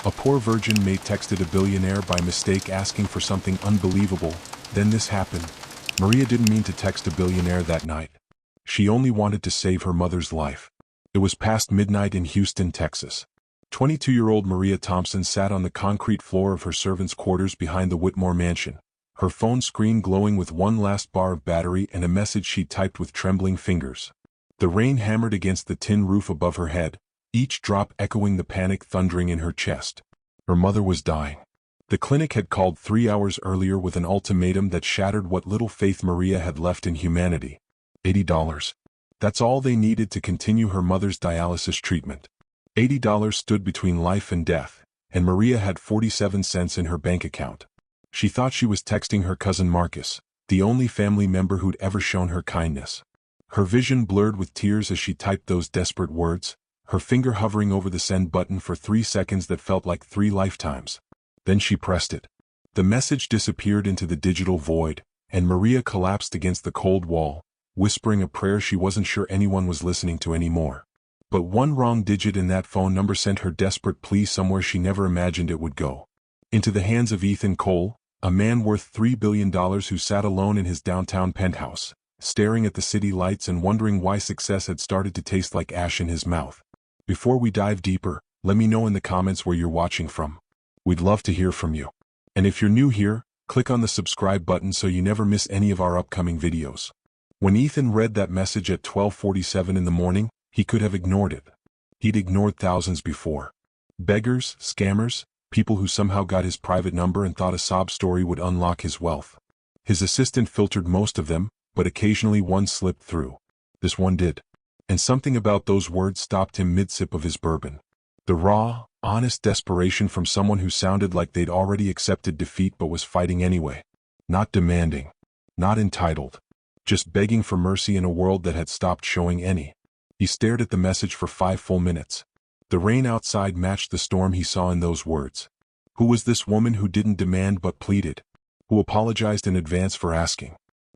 A poor virgin Maid texted a billionaire by mistake asking for something unbelievable. Then this happened. Maria didn't mean to text a billionaire that night. She only wanted to save her mother's life. It was past midnight in Houston, Texas. 22-year-old Maria Thompson sat on the concrete floor of her servants' quarters behind the Whitmore mansion, her phone screen glowing with one last bar of battery and a message she typed with trembling fingers. The rain hammered against the tin roof above her head, each drop echoing the panic thundering in her chest. Her mother was dying. The clinic had called 3 hours earlier with an ultimatum that shattered what little faith Maria had left in humanity. $80. That's all they needed to continue her mother's dialysis treatment. $80 stood between life and death, and Maria had 47 cents in her bank account. She thought she was texting her cousin Marcus, the only family member who'd ever shown her kindness. Her vision blurred with tears as she typed those desperate words, her finger hovering over the send button for 3 seconds that felt like 3 lifetimes. Then she pressed it. The message disappeared into the digital void, and Maria collapsed against the cold wall, whispering a prayer she wasn't sure anyone was listening to anymore. But one wrong digit in that phone number sent her desperate plea somewhere she never imagined it would go. Into the hands of Ethan Cole, a man worth $3 billion who sat alone in his downtown penthouse, staring at the city lights and wondering why success had started to taste like ash in his mouth. Before we dive deeper, let me know in the comments where you're watching from. We'd love to hear from you. And if you're new here, click on the subscribe button so you never miss any of our upcoming videos. When Ethan read that message at 12:47 in the morning, he could have ignored it. He'd ignored thousands before. Beggars, scammers, people who somehow got his private number and thought a sob story would unlock his wealth. His assistant filtered most of them, but occasionally one slipped through. This one did. And something about those words stopped him mid-sip of his bourbon. The raw, honest desperation from someone who sounded like they'd already accepted defeat but was fighting anyway. Not demanding. Not entitled. Just begging for mercy in a world that had stopped showing any. He stared at the message for 5 full minutes. The rain outside matched the storm he saw in those words. Who was this woman who didn't demand but pleaded? Who apologized in advance for asking?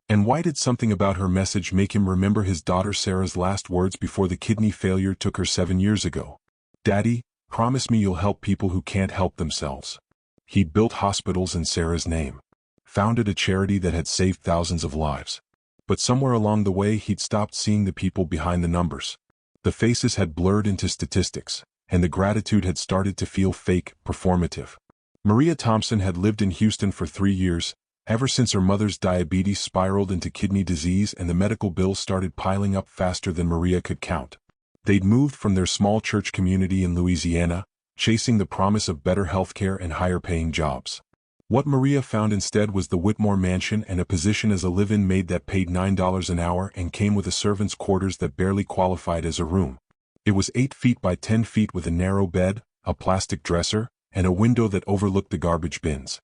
And why did something about her message make him remember his daughter Sarah's last words before the kidney failure took her 7 years ago? Daddy, promise me you'll help people who can't help themselves. He'd built hospitals in Sarah's name. Founded a charity that had saved thousands of lives. But somewhere along the way he'd stopped seeing the people behind the numbers. The faces had blurred into statistics, and the gratitude had started to feel fake, performative. Maria Thompson had lived in Houston for 3 years, ever since her mother's diabetes spiraled into kidney disease and the medical bills started piling up faster than Maria could count. They'd moved from their small church community in Louisiana, chasing the promise of better healthcare and higher-paying jobs. What Maria found instead was the Whitmore mansion and a position as a live-in maid that paid $9 an hour and came with a servant's quarters that barely qualified as a room. It was 8 feet by 10 feet with a narrow bed, a plastic dresser, and a window that overlooked the garbage bins.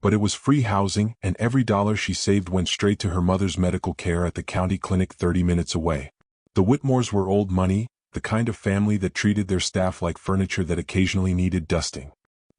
But it was free housing, and every dollar she saved went straight to her mother's medical care at the county clinic 30 minutes away. The Whitmores were old money, the kind of family that treated their staff like furniture that occasionally needed dusting.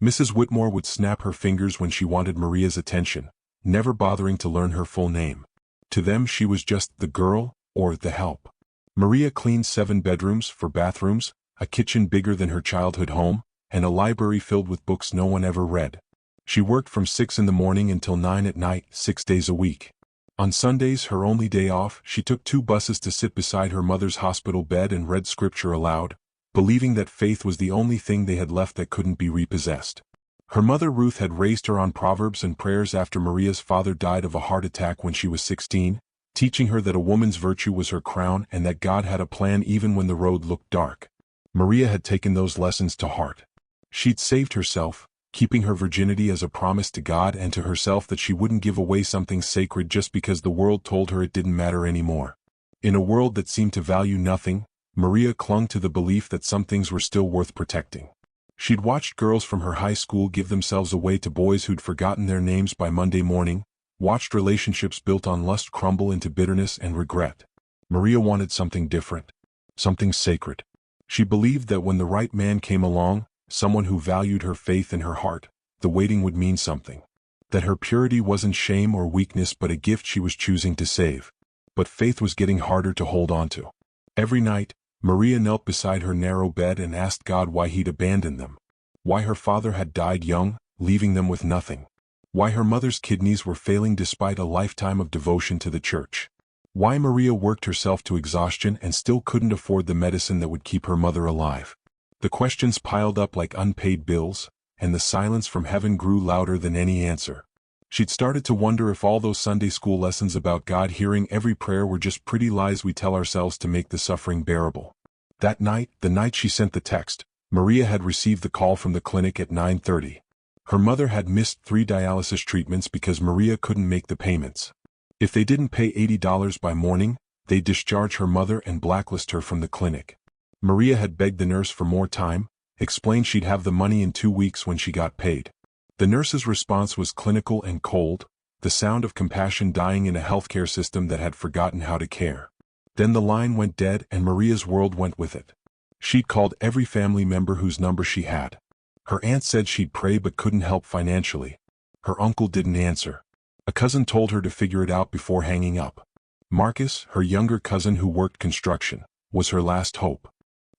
Mrs. Whitmore would snap her fingers when she wanted Maria's attention, never bothering to learn her full name. To them she was just the girl, or the help. Maria cleaned 7 bedrooms, 4 bathrooms, a kitchen bigger than her childhood home, and a library filled with books no one ever read. She worked from 6 in the morning until 9 at night, 6 days a week. On Sundays, her only day off, she took 2 buses to sit beside her mother's hospital bed and read scripture aloud, believing that faith was the only thing they had left that couldn't be repossessed. Her mother Ruth had raised her on Proverbs and prayers after Maria's father died of a heart attack when she was 16, teaching her that a woman's virtue was her crown and that God had a plan even when the road looked dark. Maria had taken those lessons to heart. She'd saved herself, keeping her virginity as a promise to God and to herself that she wouldn't give away something sacred just because the world told her it didn't matter anymore. In a world that seemed to value nothing, Maria clung to the belief that some things were still worth protecting. She'd watched girls from her high school give themselves away to boys who'd forgotten their names by Monday morning, watched relationships built on lust crumble into bitterness and regret. Maria wanted something different, something sacred. She believed that when the right man came along, someone who valued her faith and her heart, the waiting would mean something. That her purity wasn't shame or weakness but a gift she was choosing to save. But faith was getting harder to hold on to. Every night, Maria knelt beside her narrow bed and asked God why he'd abandoned them. Why her father had died young, leaving them with nothing. Why her mother's kidneys were failing despite a lifetime of devotion to the church. Why Maria worked herself to exhaustion and still couldn't afford the medicine that would keep her mother alive. The questions piled up like unpaid bills, and the silence from heaven grew louder than any answer. She'd started to wonder if all those Sunday school lessons about God hearing every prayer were just pretty lies we tell ourselves to make the suffering bearable. That night, the night she sent the text, Maria had received the call from the clinic at 9:30. Her mother had missed 3 dialysis treatments because Maria couldn't make the payments. If they didn't pay $80 by morning, they'd discharge her mother and blacklist her from the clinic. Maria had begged the nurse for more time, explained she'd have the money in 2 weeks when she got paid. The nurse's response was clinical and cold, the sound of compassion dying in a healthcare system that had forgotten how to care. Then the line went dead and Maria's world went with it. She'd called every family member whose number she had. Her aunt said she'd pray but couldn't help financially. Her uncle didn't answer. A cousin told her to figure it out before hanging up. Marcus, her younger cousin who worked construction, was her last hope.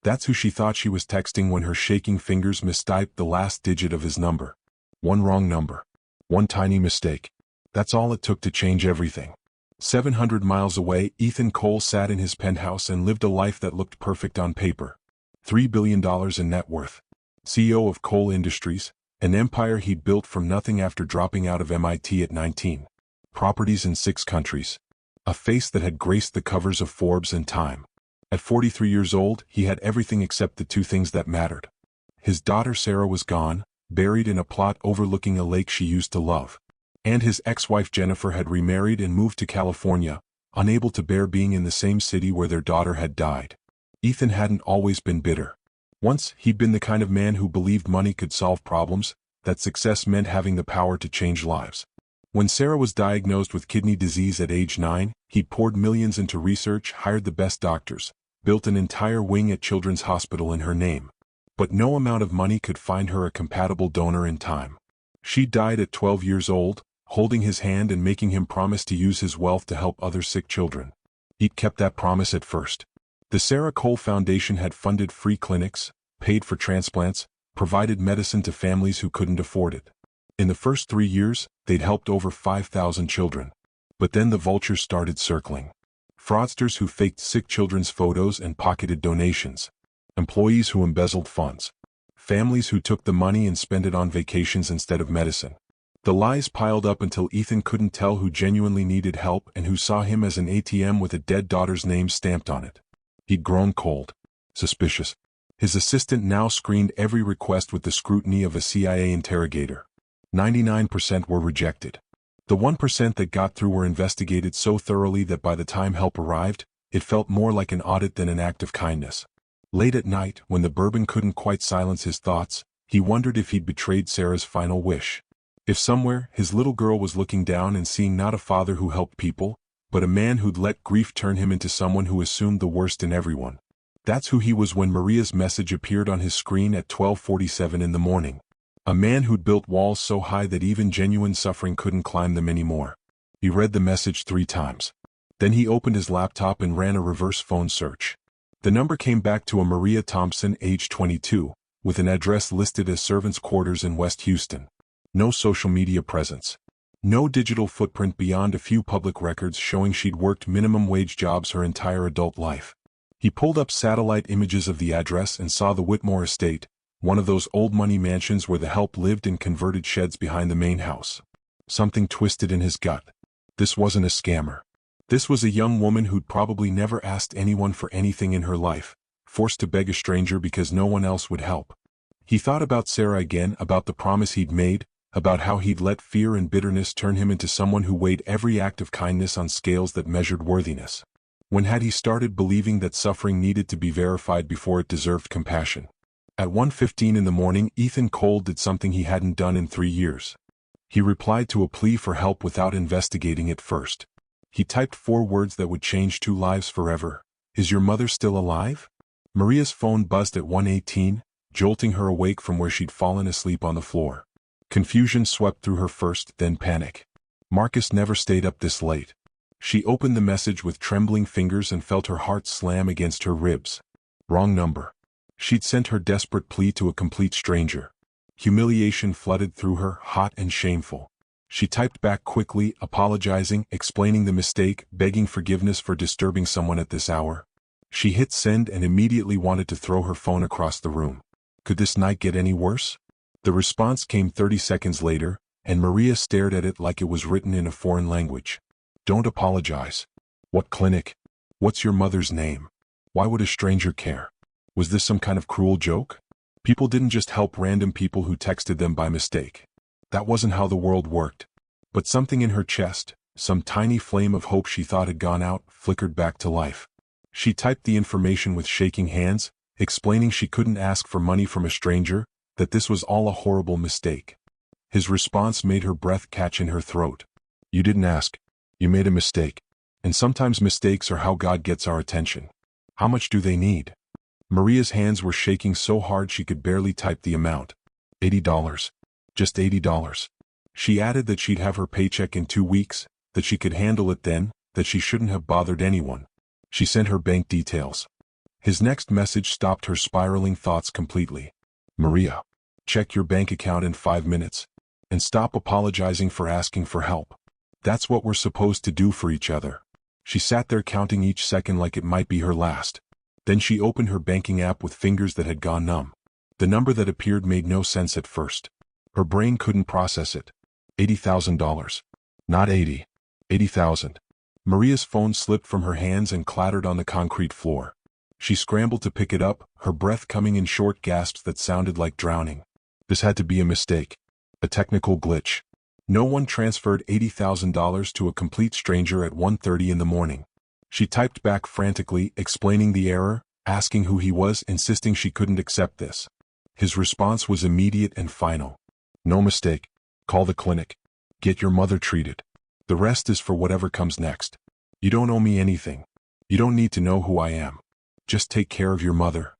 That's who she thought she was texting when her shaking fingers mistyped the last digit of his number. One wrong number. One tiny mistake. That's all it took to change everything. 700 miles away, Ethan Cole sat in his penthouse and lived a life that looked perfect on paper. $3 billion in net worth. CEO of Cole Industries, an empire he'd built from nothing after dropping out of MIT at 19. Properties in 6 countries. A face that had graced the covers of Forbes and Time. At 43 years old, he had everything except the 2 things that mattered. His daughter Sarah was gone, buried in a plot overlooking a lake she used to love. And his ex-wife Jennifer had remarried and moved to California, unable to bear being in the same city where their daughter had died. Ethan hadn't always been bitter. Once, he'd been the kind of man who believed money could solve problems, that success meant having the power to change lives. When Sarah was diagnosed with kidney disease at age 9, he poured millions into research, hired the best doctors, built an entire wing at Children's Hospital in her name. But no amount of money could find her a compatible donor in time. She died at 12 years old, holding his hand and making him promise to use his wealth to help other sick children. He'd kept that promise at first. The Sarah Cole Foundation had funded free clinics, paid for transplants, provided medicine to families who couldn't afford it. In the first 3 years, they'd helped over 5,000 children. But then the vultures started circling. Fraudsters who faked sick children's photos and pocketed donations. Employees who embezzled funds. Families who took the money and spent it on vacations instead of medicine. The lies piled up until Ethan couldn't tell who genuinely needed help and who saw him as an ATM with a dead daughter's name stamped on it. He'd grown cold. Suspicious. His assistant now screened every request with the scrutiny of a CIA interrogator. 99% were rejected. The 1% that got through were investigated so thoroughly that by the time help arrived, it felt more like an audit than an act of kindness. Late at night, when the bourbon couldn't quite silence his thoughts, he wondered if he'd betrayed Sarah's final wish. If somewhere, his little girl was looking down and seeing not a father who helped people, but a man who'd let grief turn him into someone who assumed the worst in everyone. That's who he was when Maria's message appeared on his screen at 12:47 in the morning. A man who'd built walls so high that even genuine suffering couldn't climb them anymore. He read the message 3 times. Then he opened his laptop and ran a reverse phone search. The number came back to a Maria Thompson, age 22, with an address listed as servants' quarters in West Houston. No social media presence. No digital footprint beyond a few public records showing she'd worked minimum wage jobs her entire adult life. He pulled up satellite images of the address and saw the Whitmore estate, one of those old money mansions where the help lived in converted sheds behind the main house. Something twisted in his gut. This wasn't a scammer. This was a young woman who'd probably never asked anyone for anything in her life, forced to beg a stranger because no one else would help. He thought about Sarah again, about the promise he'd made, about how he'd let fear and bitterness turn him into someone who weighed every act of kindness on scales that measured worthiness. When had he started believing that suffering needed to be verified before it deserved compassion? At 1:15 in the morning, Ethan Cole did something he hadn't done in 3 years. He replied to a plea for help without investigating it first. He typed 4 words that would change 2 lives forever. Is your mother still alive? Maria's phone buzzed at 1:18, jolting her awake from where she'd fallen asleep on the floor. Confusion swept through her first, then panic. Marcus never stayed up this late. She opened the message with trembling fingers and felt her heart slam against her ribs. Wrong number. She'd sent her desperate plea to a complete stranger. Humiliation flooded through her, hot and shameful. She typed back quickly, apologizing, explaining the mistake, begging forgiveness for disturbing someone at this hour. She hit send and immediately wanted to throw her phone across the room. Could this night get any worse? The response came 30 seconds later, and Maria stared at it like it was written in a foreign language. Don't apologize. What clinic? What's your mother's name? Why would a stranger care? Was this some kind of cruel joke? People didn't just help random people who texted them by mistake. That wasn't how the world worked. But something in her chest, some tiny flame of hope she thought had gone out, flickered back to life. She typed the information with shaking hands, explaining she couldn't ask for money from a stranger, that this was all a horrible mistake. His response made her breath catch in her throat. You didn't ask. You made a mistake. And sometimes mistakes are how God gets our attention. How much do they need? Maria's hands were shaking so hard she could barely type the amount. $80. Just $80. She added that she'd have her paycheck in 2 weeks, that she could handle it then, that she shouldn't have bothered anyone. She sent her bank details. His next message stopped her spiraling thoughts completely. Maria, check your bank account in 5 minutes. And stop apologizing for asking for help. That's what we're supposed to do for each other. She sat there counting each second like it might be her last. Then she opened her banking app with fingers that had gone numb. The number that appeared made no sense at first. Her brain couldn't process it. $80,000. Not 80. 80,000. Maria's phone slipped from her hands and clattered on the concrete floor. She scrambled to pick it up, her breath coming in short gasps that sounded like drowning. This had to be a mistake. A technical glitch. No one transferred $80,000 to a complete stranger at 1:30 in the morning. She typed back frantically, explaining the error, asking who he was, insisting she couldn't accept this. His response was immediate and final. No mistake. Call the clinic. Get your mother treated. The rest is for whatever comes next. You don't owe me anything. You don't need to know who I am. Just take care of your mother.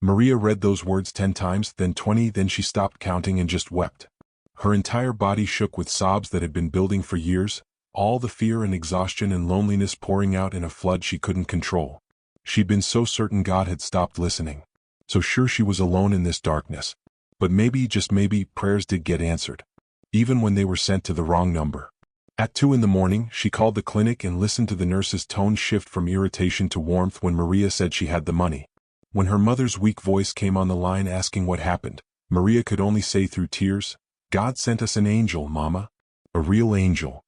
Maria read those words 10 times, then 20, then she stopped counting and just wept. Her entire body shook with sobs that had been building for years, all the fear and exhaustion and loneliness pouring out in a flood she couldn't control. She'd been so certain God had stopped listening. So sure she was alone in this darkness. But maybe, just maybe, prayers did get answered. Even when they were sent to the wrong number. At 2 in the morning, she called the clinic and listened to the nurse's tone shift from irritation to warmth when Maria said she had the money. When her mother's weak voice came on the line asking what happened, Maria could only say through tears, God sent us an angel, Mama. A real angel.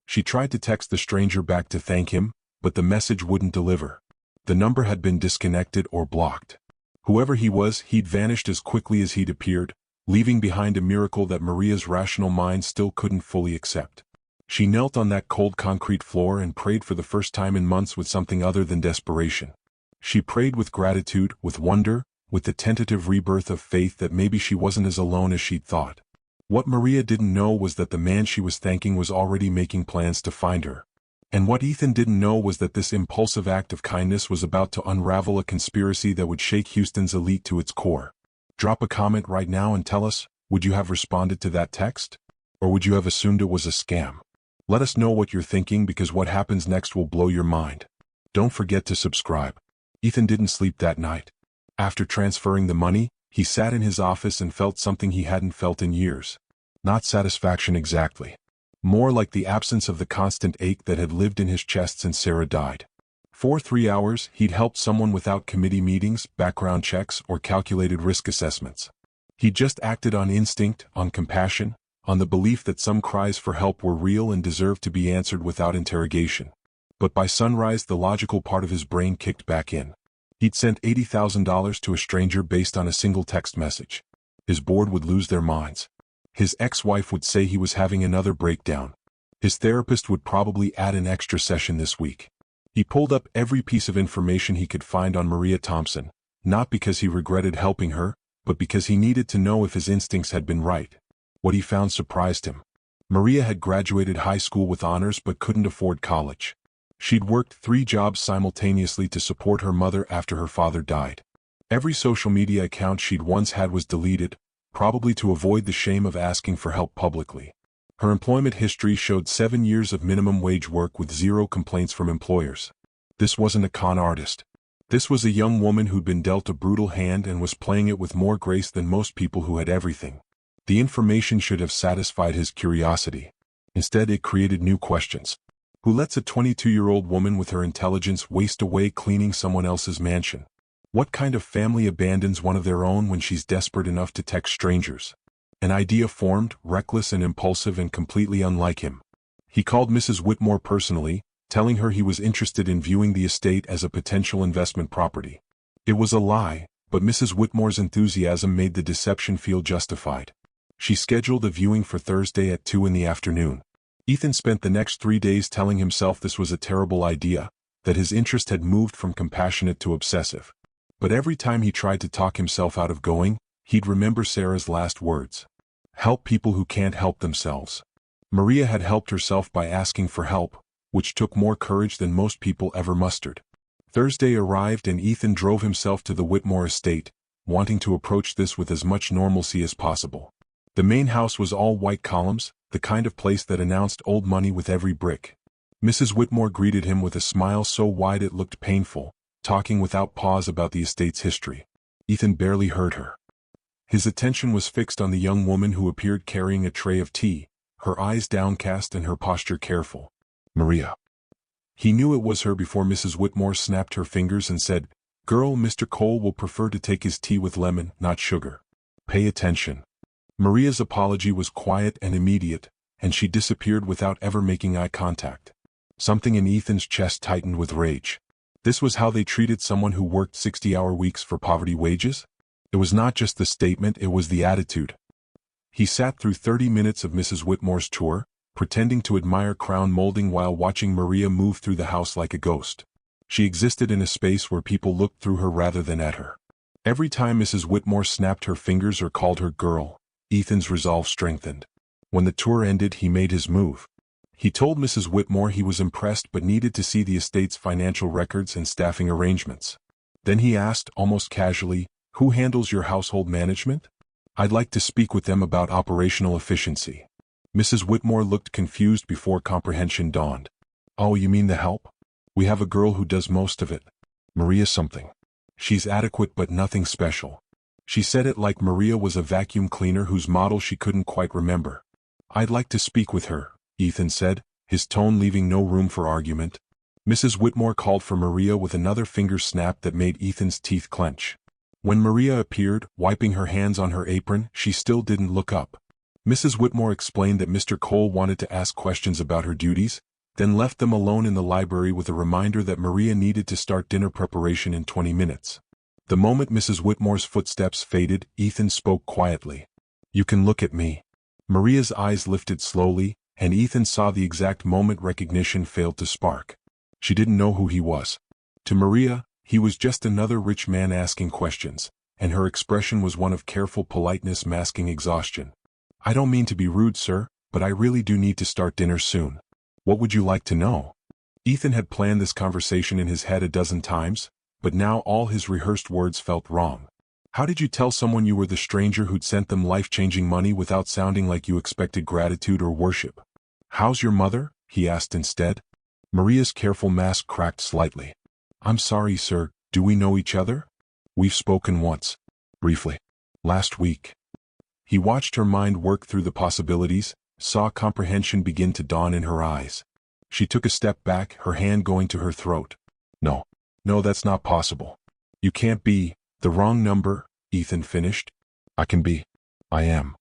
She tried to text the stranger back to thank him, but the message wouldn't deliver. The number had been disconnected or blocked. Whoever he was, he'd vanished as quickly as he'd appeared, leaving behind a miracle that Maria's rational mind still couldn't fully accept. She knelt on that cold concrete floor and prayed for the first time in months with something other than desperation. She prayed with gratitude, with wonder, with the tentative rebirth of faith that maybe she wasn't as alone as she'd thought. What Maria didn't know was that the man she was thanking was already making plans to find her. And what Ethan didn't know was that this impulsive act of kindness was about to unravel a conspiracy that would shake Houston's elite to its core. Drop a comment right now and tell us, would you have responded to that text? Or would you have assumed it was a scam? Let us know what you're thinking, because what happens next will blow your mind. Don't forget to subscribe. Ethan didn't sleep that night. After transferring the money, he sat in his office and felt something he hadn't felt in years. Not satisfaction exactly. More like the absence of the constant ache that had lived in his chest since Sarah died. For 3 hours, he'd helped someone without committee meetings, background checks, or calculated risk assessments. He'd just acted on instinct, on compassion, on the belief that some cries for help were real and deserved to be answered without interrogation. But by sunrise, the logical part of his brain kicked back in. He'd sent $80,000 to a stranger based on a single text message. His board would lose their minds. His ex-wife would say he was having another breakdown. His therapist would probably add an extra session this week. He pulled up every piece of information he could find on Maria Thompson, not because he regretted helping her, but because he needed to know if his instincts had been right. What he found surprised him. Maria had graduated high school with honors but couldn't afford college. She'd worked 3 jobs simultaneously to support her mother after her father died. Every social media account she'd once had was deleted, probably to avoid the shame of asking for help publicly. Her employment history showed 7 years of minimum wage work with 0 complaints from employers. This wasn't a con artist. This was a young woman who'd been dealt a brutal hand and was playing it with more grace than most people who had everything. The information should have satisfied his curiosity. Instead, it created new questions. Who lets a 22-year-old woman with her intelligence waste away cleaning someone else's mansion? What kind of family abandons one of their own when she's desperate enough to text strangers? An idea formed, reckless and impulsive and completely unlike him. He called Mrs. Whitmore personally, telling her he was interested in viewing the estate as a potential investment property. It was a lie, but Mrs. Whitmore's enthusiasm made the deception feel justified. She scheduled a viewing for Thursday at 2 in the afternoon. Ethan spent the next 3 days telling himself this was a terrible idea, that his interest had moved from compassionate to obsessive. But every time he tried to talk himself out of going, he'd remember Sarah's last words. Help people who can't help themselves. Maria had helped herself by asking for help, which took more courage than most people ever mustered. Thursday arrived and Ethan drove himself to the Whitmore estate, wanting to approach this with as much normalcy as possible. The main house was all white columns, the kind of place that announced old money with every brick. Mrs. Whitmore greeted him with a smile so wide it looked painful, talking without pause about the estate's history. Ethan barely heard her. His attention was fixed on the young woman who appeared carrying a tray of tea, her eyes downcast and her posture careful. Maria. He knew it was her before Mrs. Whitmore snapped her fingers and said, "Girl, Mr. Cole will prefer to take his tea with lemon, not sugar. Pay attention." Maria's apology was quiet and immediate, and she disappeared without ever making eye contact. Something in Ethan's chest tightened with rage. This was how they treated someone who worked 60-hour weeks for poverty wages? It was not just the statement, it was the attitude. He sat through 30 minutes of Mrs. Whitmore's tour, pretending to admire crown molding while watching Maria move through the house like a ghost. She existed in a space where people looked through her rather than at her. Every time Mrs. Whitmore snapped her fingers or called her girl, Ethan's resolve strengthened. When the tour ended, he made his move. He told Mrs. Whitmore he was impressed but needed to see the estate's financial records and staffing arrangements. Then he asked, almost casually, "Who handles your household management? I'd like to speak with them about operational efficiency." Mrs. Whitmore looked confused before comprehension dawned. "Oh, you mean the help? We have a girl who does most of it. Maria something. She's adequate but nothing special." She said it like Maria was a vacuum cleaner whose model she couldn't quite remember. "I'd like to speak with her," Ethan said, his tone leaving no room for argument. Mrs. Whitmore called for Maria with another finger snap that made Ethan's teeth clench. When Maria appeared, wiping her hands on her apron, she still didn't look up. Mrs. Whitmore explained that Mr. Cole wanted to ask questions about her duties, then left them alone in the library with a reminder that Maria needed to start dinner preparation in 20 minutes. The moment Mrs. Whitmore's footsteps faded, Ethan spoke quietly. "You can look at me." Maria's eyes lifted slowly, and Ethan saw the exact moment recognition failed to spark. She didn't know who he was. To Maria, he was just another rich man asking questions, and her expression was one of careful politeness masking exhaustion. "I don't mean to be rude, sir, but I really do need to start dinner soon. What would you like to know?" Ethan had planned this conversation in his head a dozen times, but now all his rehearsed words felt wrong. "How did you tell someone you were the stranger who'd sent them life-changing money without sounding like you expected gratitude or worship?" "How's your mother?" he asked instead. Maria's careful mask cracked slightly. "I'm sorry, sir, do we know each other?" "We've spoken once. Briefly. Last week." He watched her mind work through the possibilities, saw comprehension begin to dawn in her eyes. She took a step back, her hand going to her throat. No, that's not possible. You can't be the wrong number," Ethan finished. "I can be. I am."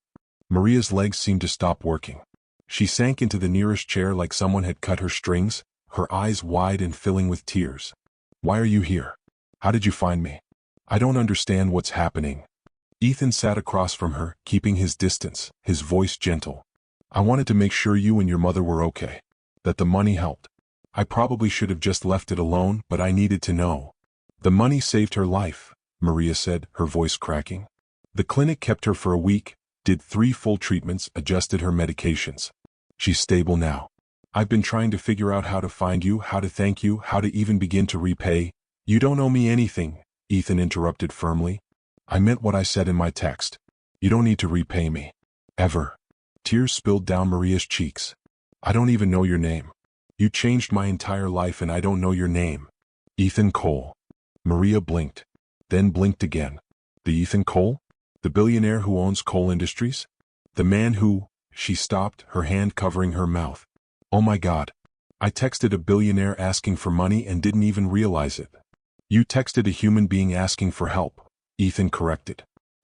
Maria's legs seemed to stop working. She sank into the nearest chair like someone had cut her strings, her eyes wide and filling with tears. "Why are you here? How did you find me? I don't understand what's happening." Ethan sat across from her, keeping his distance, his voice gentle. "I wanted to make sure you and your mother were okay. That the money helped. I probably should have just left it alone, but I needed to know." "The money saved her life," Maria said, her voice cracking. "The clinic kept her for a week, did 3 full treatments, adjusted her medications. She's stable now. I've been trying to figure out how to find you, how to thank you, how to even begin to repay." "You don't owe me anything," Ethan interrupted firmly. "I meant what I said in my text. You don't need to repay me. Ever." Tears spilled down Maria's cheeks. "I don't even know your name. You changed my entire life and I don't know your name." "Ethan Cole." Maria blinked, then blinked again. "The Ethan Cole? The billionaire who owns Cole Industries?" The man who, she stopped, her hand covering her mouth. Oh my God. I texted a billionaire asking for money and didn't even realize it. You texted a human being asking for help, Ethan corrected.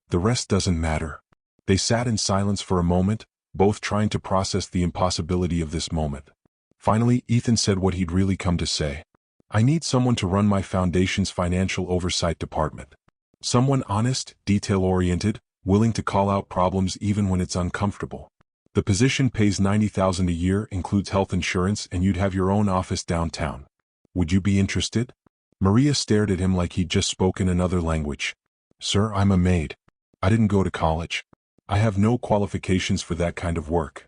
The rest doesn't matter. They sat in silence for a moment, both trying to process the impossibility of this moment. Finally, Ethan said what he'd really come to say. I need someone to run my foundation's financial oversight department. Someone honest, detail-oriented, willing to call out problems even when it's uncomfortable. The position pays $90,000 a year, includes health insurance, and you'd have your own office downtown. Would you be interested? Maria stared at him like he'd just spoken another language. Sir, I'm a maid. I didn't go to college. I have no qualifications for that kind of work.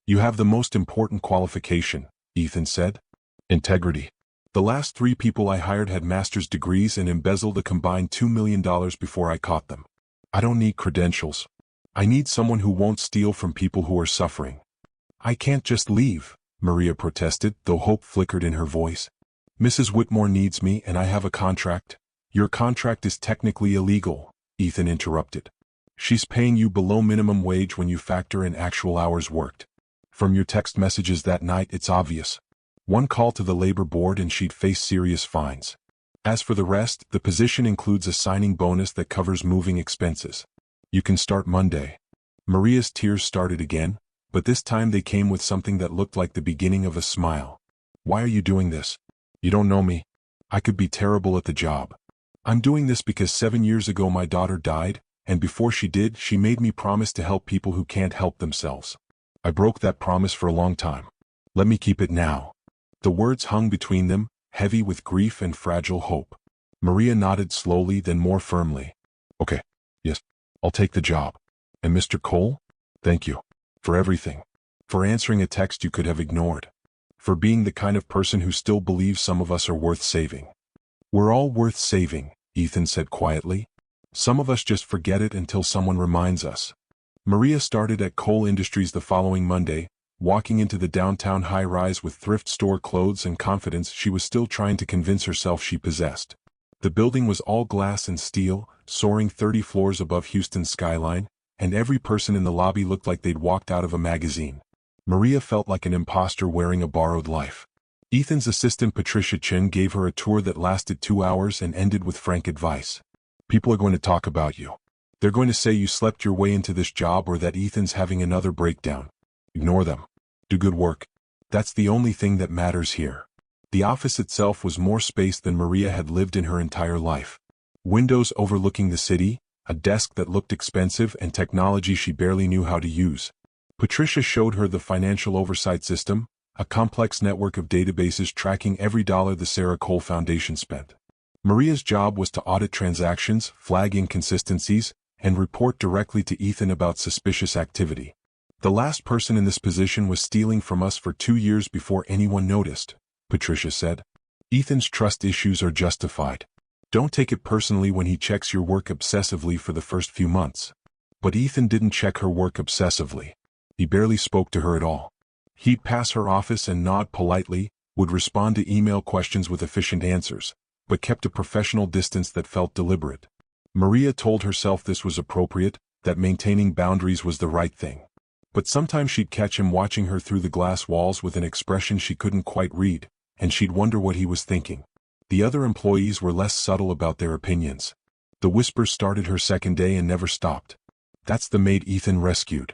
You have the most important qualification, Ethan said. Integrity. The last 3 people I hired had master's degrees and embezzled a combined $2 million before I caught them. I don't need credentials. I need someone who won't steal from people who are suffering. I can't just leave, Maria protested, though hope flickered in her voice. Mrs. Whitmore needs me and I have a contract. Your contract is technically illegal, Ethan interrupted. She's paying you below minimum wage when you factor in actual hours worked. From your text messages that night, it's obvious. One call to the labor board and she'd face serious fines. As for the rest, the position includes a signing bonus that covers moving expenses. You can start Monday. Maria's tears started again, but this time they came with something that looked like the beginning of a smile. Why are you doing this? You don't know me. I could be terrible at the job. I'm doing this because 7 years ago my daughter died, and before she did, she made me promise to help people who can't help themselves. I broke that promise for a long time. Let me keep it now. The words hung between them, heavy with grief and fragile hope. Maria nodded slowly, then more firmly. Okay. Yes. I'll take the job. And Mr. Cole? Thank you. For everything. For answering a text you could have ignored. For being the kind of person who still believes some of us are worth saving. We're all worth saving, Ethan said quietly. Some of us just forget it until someone reminds us. Maria started at Cole Industries the following Monday, walking into the downtown high-rise with thrift store clothes and confidence she was still trying to convince herself she possessed. The building was all glass and steel, soaring 30 floors above Houston's skyline, and every person in the lobby looked like they'd walked out of a magazine. Maria felt like an imposter wearing a borrowed life. Ethan's assistant Patricia Chin gave her a tour that lasted 2 hours and ended with frank advice. People are going to talk about you. They're going to say you slept your way into this job or that Ethan's having another breakdown. Ignore them. Do good work. That's the only thing that matters here. The office itself was more space than Maria had lived in her entire life. Windows overlooking the city, a desk that looked expensive, and technology she barely knew how to use. Patricia showed her the financial oversight system, a complex network of databases tracking every dollar the Sarah Cole Foundation spent. Maria's job was to audit transactions, flag inconsistencies, and report directly to Ethan about suspicious activity. The last person in this position was stealing from us for 2 years before anyone noticed, Patricia said. Ethan's trust issues are justified. Don't take it personally when he checks your work obsessively for the first few months. But Ethan didn't check her work obsessively. He barely spoke to her at all. He'd pass her office and nod politely, would respond to email questions with efficient answers, but kept a professional distance that felt deliberate. Maria told herself this was appropriate, that maintaining boundaries was the right thing. But sometimes she'd catch him watching her through the glass walls with an expression she couldn't quite read, and she'd wonder what he was thinking. The other employees were less subtle about their opinions. The whispers started her second day and never stopped. That's the maid Ethan rescued.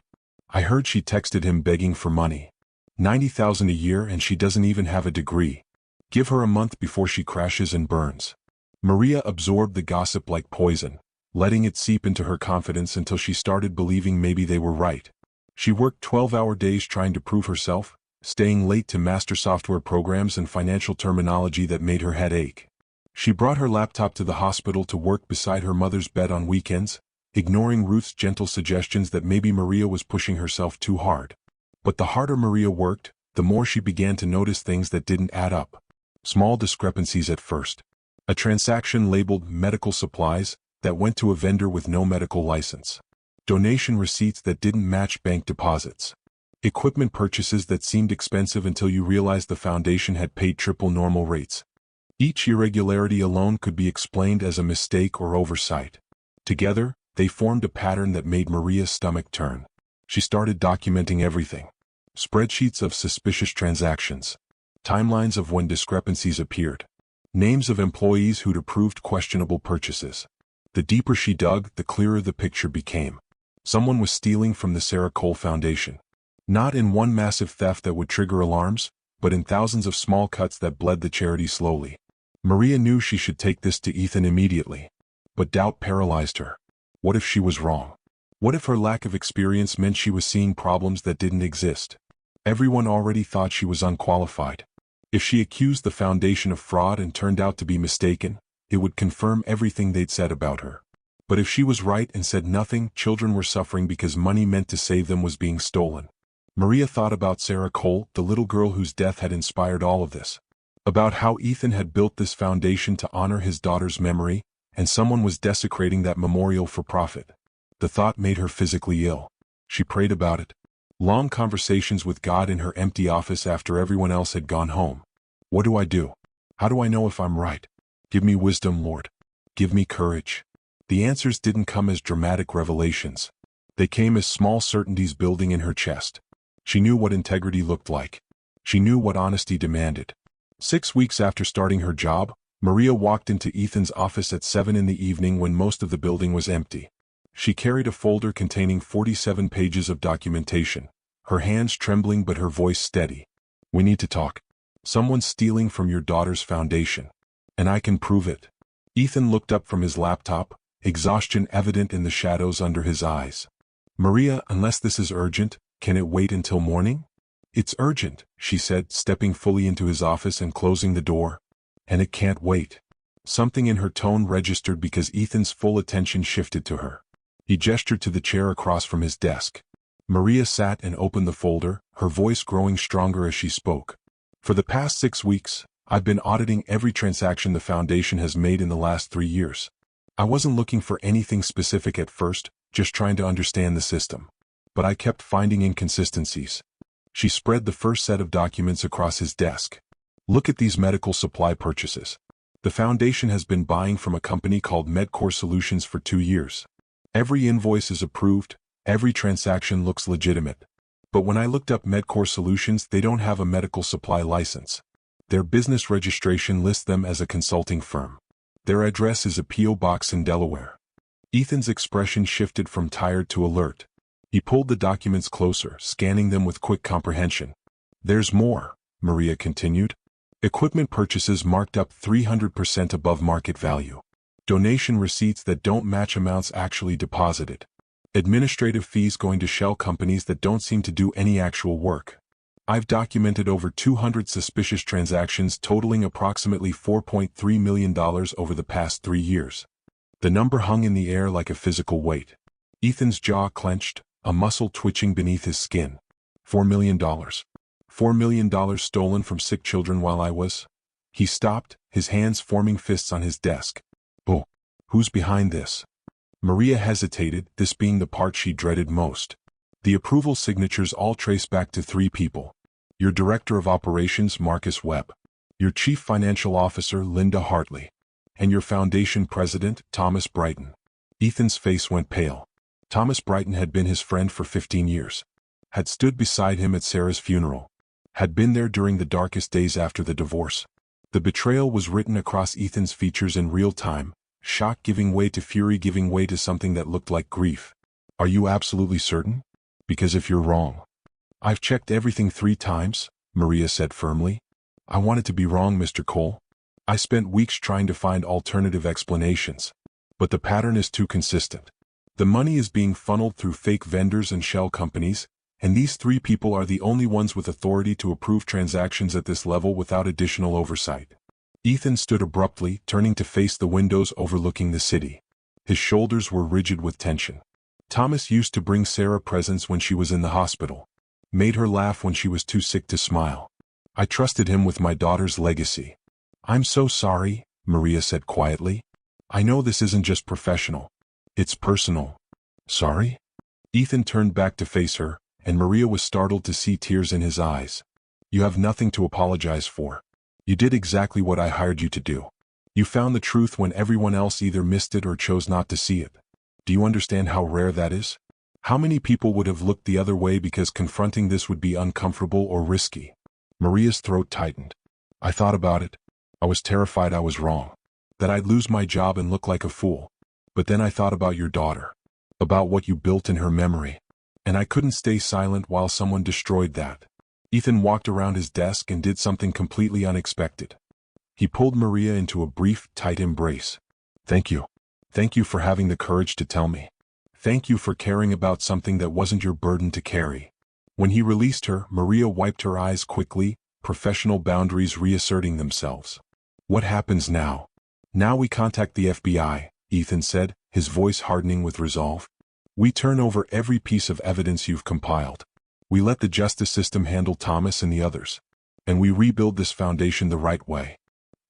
I heard she texted him begging for money. $90,000 a year and she doesn't even have a degree. Give her a month before she crashes and burns. Maria absorbed the gossip like poison, letting it seep into her confidence until she started believing maybe they were right. She worked 12-hour days trying to prove herself, staying late to master software programs and financial terminology that made her head ache. She brought her laptop to the hospital to work beside her mother's bed on weekends, ignoring Ruth's gentle suggestions that maybe Maria was pushing herself too hard. But the harder Maria worked, the more she began to notice things that didn't add up. Small discrepancies at first. A transaction labeled medical supplies that went to a vendor with no medical license. Donation receipts that didn't match bank deposits. Equipment purchases that seemed expensive until you realized the foundation had paid triple normal rates. Each irregularity alone could be explained as a mistake or oversight. Together, they formed a pattern that made Maria's stomach turn. She started documenting everything. Spreadsheets of suspicious transactions. Timelines of when discrepancies appeared. Names of employees who'd approved questionable purchases. The deeper she dug, the clearer the picture became. Someone was stealing from the Sarah Cole Foundation. Not in one massive theft that would trigger alarms, but in thousands of small cuts that bled the charity slowly. Maria knew she should take this to Ethan immediately. But doubt paralyzed her. What if she was wrong? What if her lack of experience meant she was seeing problems that didn't exist? Everyone already thought she was unqualified. If she accused the foundation of fraud and turned out to be mistaken, it would confirm everything they'd said about her. But if she was right and said nothing, children were suffering because money meant to save them was being stolen. Maria thought about Sarah Cole, the little girl whose death had inspired all of this. About how Ethan had built this foundation to honor his daughter's memory, and someone was desecrating that memorial for profit. The thought made her physically ill. She prayed about it. Long conversations with God in her empty office after everyone else had gone home. What do I do? How do I know if I'm right? Give me wisdom, Lord. Give me courage. The answers didn't come as dramatic revelations. They came as small certainties building in her chest. She knew what integrity looked like. She knew what honesty demanded. 6 weeks after starting her job, Maria walked into Ethan's office at 7 in the evening when most of the building was empty. She carried a folder containing 47 pages of documentation, her hands trembling but her voice steady. We need to talk. Someone's stealing from your daughter's foundation. And I can prove it. Ethan looked up from his laptop, exhaustion evident in the shadows under his eyes. Maria, unless this is urgent, can it wait until morning? It's urgent, she said, stepping fully into his office and closing the door. And it can't wait. Something in her tone registered because Ethan's full attention shifted to her. He gestured to the chair across from his desk. Maria sat and opened the folder, her voice growing stronger as she spoke. For the past 6 weeks, I've been auditing every transaction the foundation has made in the last 3 years. I wasn't looking for anything specific at first, just trying to understand the system. But I kept finding inconsistencies. She spread the first set of documents across his desk. Look at these medical supply purchases. The foundation has been buying from a company called Medcore Solutions for 2 years. Every invoice is approved, every transaction looks legitimate. But when I looked up Medcore Solutions, they don't have a medical supply license. Their business registration lists them as a consulting firm. Their address is a P.O. box in Delaware. Ethan's expression shifted from tired to alert. He pulled the documents closer, scanning them with quick comprehension. There's more, Maria continued. Equipment purchases marked up 300% above market value. Donation receipts that don't match amounts actually deposited. Administrative fees going to shell companies that don't seem to do any actual work. I've documented over 200 suspicious transactions totaling approximately $4.3 million over the past 3 years. The number hung in the air like a physical weight. Ethan's jaw clenched, a muscle twitching beneath his skin. $4 million. $4 million stolen from sick children while I was... He stopped, his hands forming fists on his desk. Oh, who's behind this? Maria hesitated, this being the part she dreaded most. The approval signatures all trace back to 3 people. Your Director of Operations, Marcus Webb. Your Chief Financial Officer, Linda Hartley. And your Foundation President, Thomas Brighton. Ethan's face went pale. Thomas Brighton had been his friend for 15 years. Had stood beside him at Sarah's funeral. Had been there during the darkest days after the divorce. The betrayal was written across Ethan's features in real time, shock giving way to fury giving way to something that looked like grief. Are you absolutely certain? Because if you're wrong... I've checked everything 3 times, Maria said firmly. I wanted to be wrong, Mr. Cole. I spent weeks trying to find alternative explanations. But the pattern is too consistent. The money is being funneled through fake vendors and shell companies, and these 3 people are the only ones with authority to approve transactions at this level without additional oversight. Ethan stood abruptly, turning to face the windows overlooking the city. His shoulders were rigid with tension. Thomas used to bring Sarah presents when she was in the hospital. Made her laugh when she was too sick to smile. I trusted him with my daughter's legacy. I'm so sorry, Maria said quietly. I know this isn't just professional. It's personal. Sorry? Ethan turned back to face her, and Maria was startled to see tears in his eyes. You have nothing to apologize for. You did exactly what I hired you to do. You found the truth when everyone else either missed it or chose not to see it. Do you understand how rare that is? How many people would have looked the other way because confronting this would be uncomfortable or risky? Maria's throat tightened. I thought about it. I was terrified I was wrong. That I'd lose my job and look like a fool. But then I thought about your daughter. About what you built in her memory. And I couldn't stay silent while someone destroyed that. Ethan walked around his desk and did something completely unexpected. He pulled Maria into a brief, tight embrace. Thank you. Thank you for having the courage to tell me. Thank you for caring about something that wasn't your burden to carry. When he released her, Maria wiped her eyes quickly, professional boundaries reasserting themselves. What happens now? Now we contact the FBI, Ethan said, his voice hardening with resolve. We turn over every piece of evidence you've compiled. We let the justice system handle Thomas and the others. And we rebuild this foundation the right way.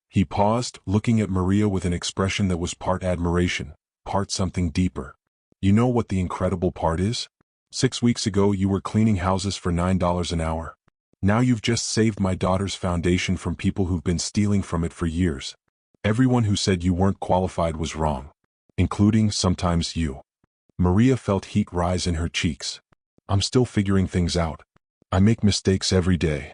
He paused, looking at Maria with an expression that was part admiration, part something deeper. You know what the incredible part is? 6 weeks ago you were cleaning houses for $9 an hour. Now you've just saved my daughter's foundation from people who've been stealing from it for years. Everyone who said you weren't qualified was wrong. Including, sometimes, you. Maria felt heat rise in her cheeks. I'm still figuring things out. I make mistakes every day.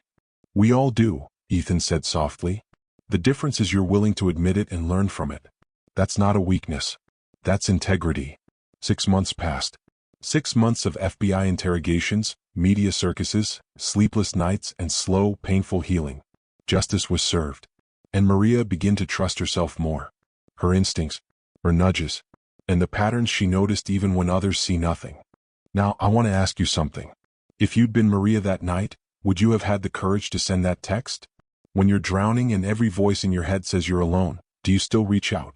We all do, Ethan said softly. The difference is you're willing to admit it and learn from it. That's not a weakness. That's integrity. 6 months passed. 6 months of FBI interrogations, media circuses, sleepless nights, and slow, painful healing. Justice was served. And Maria began to trust herself more. Her instincts, her nudges, and the patterns she noticed even when others see nothing. Now, I want to ask you something. If you'd been Maria that night, would you have had the courage to send that text? When you're drowning and every voice in your head says you're alone, do you still reach out?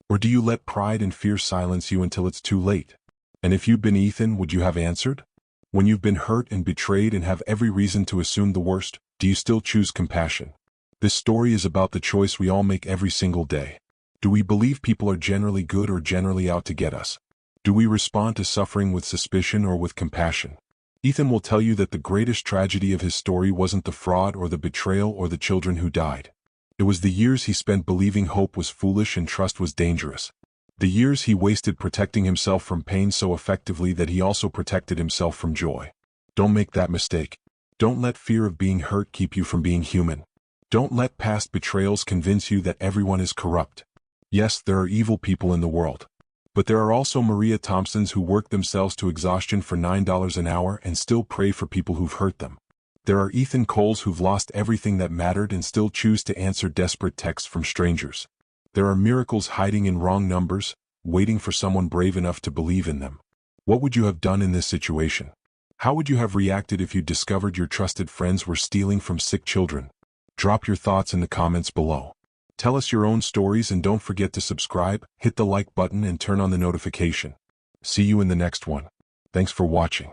Or do you let pride and fear silence you until it's too late? And if you'd been Ethan, would you have answered? When you've been hurt and betrayed and have every reason to assume the worst, do you still choose compassion? This story is about the choice we all make every single day. Do we believe people are generally good or generally out to get us? Do we respond to suffering with suspicion or with compassion? Ethan will tell you that the greatest tragedy of his story wasn't the fraud or the betrayal or the children who died. It was the years he spent believing hope was foolish and trust was dangerous. The years he wasted protecting himself from pain so effectively that he also protected himself from joy. Don't make that mistake. Don't let fear of being hurt keep you from being human. Don't let past betrayals convince you that everyone is corrupt. Yes, there are evil people in the world. But there are also Maria Thompsons who work themselves to exhaustion for $9 an hour and still pray for people who've hurt them. There are Ethan Coles who've lost everything that mattered and still choose to answer desperate texts from strangers. There are miracles hiding in wrong numbers, waiting for someone brave enough to believe in them. What would you have done in this situation? How would you have reacted if you discovered your trusted friends were stealing from sick children? Drop your thoughts in the comments below. Tell us your own stories and don't forget to subscribe, hit the like button and turn on the notification. See you in the next one. Thanks for watching.